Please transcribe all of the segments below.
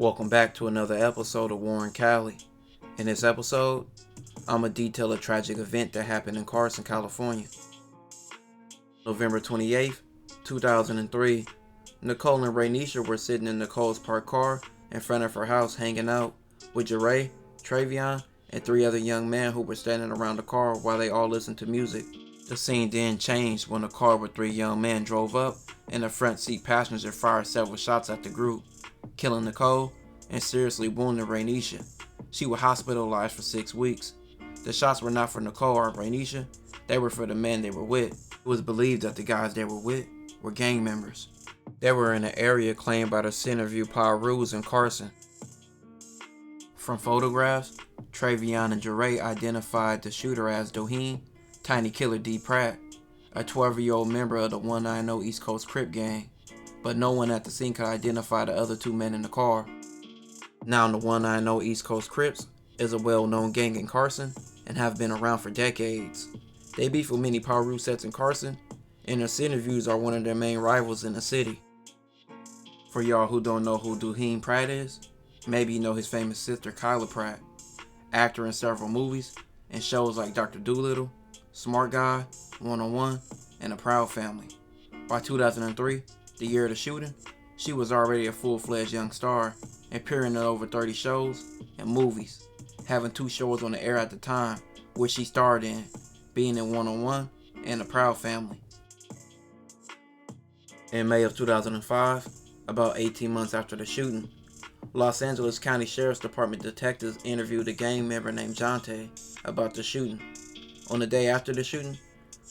Welcome back to another episode of Warren Cali. In this episode, I'ma detail a tragic event that happened in Carson, California. November 28th, 2003, Nicole and Raynisha were sitting in Nicole's parked car in front of her house hanging out with Jeray, Travion, and three other young men who were standing around the car while they all listened to music. The scene then changed when a car with three young men drove up and the front seat passenger fired several shots at the group, killing Nicole and seriously wounding Raynisha. She was hospitalized for 6 weeks. The shots were not for Nicole or Raynisha, they were for the men they were with. It was believed that the guys they were with were gang members. They were in an area claimed by the Centerview Pirus in Carson. From photographs, Travion and Jeray identified the shooter as Doheen, Tiny Killer D. Pratt, a 12-year-old member of the 190 East Coast Crip gang, but no one at the scene could identify the other two men in the car. Now, the 190 East Coast Crips is a well-known gang in Carson and have been around for decades. They beef with many Piru sets in Carson, and their Centerviews are one of their main rivals in the city. For y'all who don't know who Doheen Pratt is, maybe you know his famous sister Kyla Pratt, actor in several movies and shows like Dr. Dolittle, Smart Guy, 101, and The Proud Family. By 2003, the year of the shooting, she was already a full-fledged young star, appearing in over 30 shows and movies, having 2 shows on the air at the time, which she starred in, being in 101 and The Proud Family. In May of 2005, about 18 months after the shooting, Los Angeles County Sheriff's Department detectives interviewed a gang member named Jonte about the shooting. On the day after the shooting,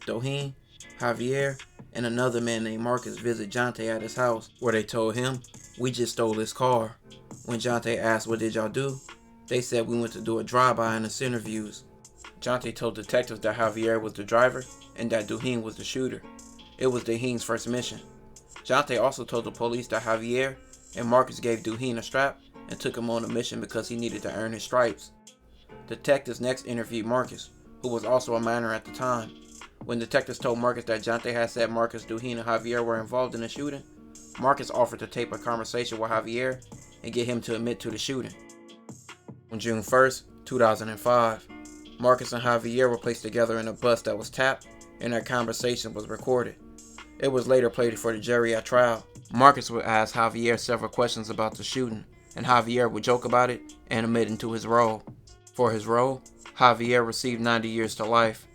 Doheen, Javier, and another man named Marcus visit Jonte at his house, where they told him, "We just stole his car." When Jonte asked, "What did y'all do?" they said, "We went to do a drive-by in the Centerviews." Jonte told detectives that Javier was the driver and that Doheen was the shooter. It was Doheen's first mission. Jonte also told the police that Javier and Marcus gave Doheen a strap and took him on a mission because he needed to earn his stripes. Detectives next interviewed Marcus, who was also a minor at the time. When detectives told Marcus that Jonte had said Marcus, Doheen, and Javier were involved in the shooting, Marcus offered to tape a conversation with Javier and get him to admit to the shooting. On June 1st, 2005, Marcus and Javier were placed together in a bus that was tapped, and their conversation was recorded. It was later played for the jury at trial. Marcus would ask Javier several questions about the shooting, and Javier would joke about it and admit into his role. For his role, Javier received 90 years to life.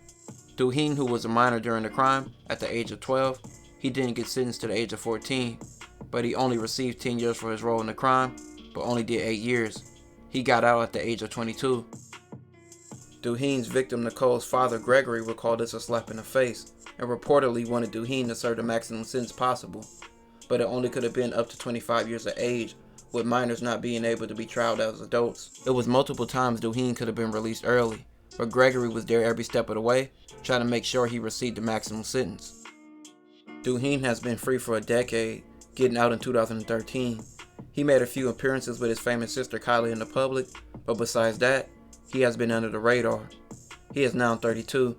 Doheen, who was a minor during the crime, at the age of 12, he didn't get sentenced to the age of 14, but he only received 10 years for his role in the crime, but only did 8 years. He got out at the age of 22. Doheen's victim Nicole's father Gregory would call this a slap in the face, and reportedly wanted Doheen to serve the maximum sentence possible, but it only could have been up to 25 years of age, with minors not being able to be tried as adults. It was multiple times Doheen could have been released early, but Gregory was there every step of the way, trying to make sure he received the maximum sentence. Doheen has been free for a decade, getting out in 2013. He made a few appearances with his famous sister Cali in the public, but besides that, he has been under the radar. He is now 32.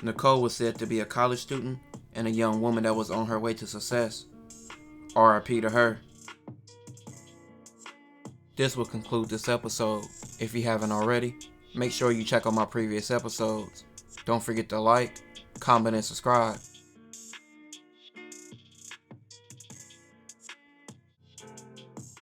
Nicole was said to be a college student and a young woman that was on her way to success. RIP to her. This will conclude this episode. If you haven't already, make sure you check out my previous episodes. Don't forget to like, comment, and subscribe.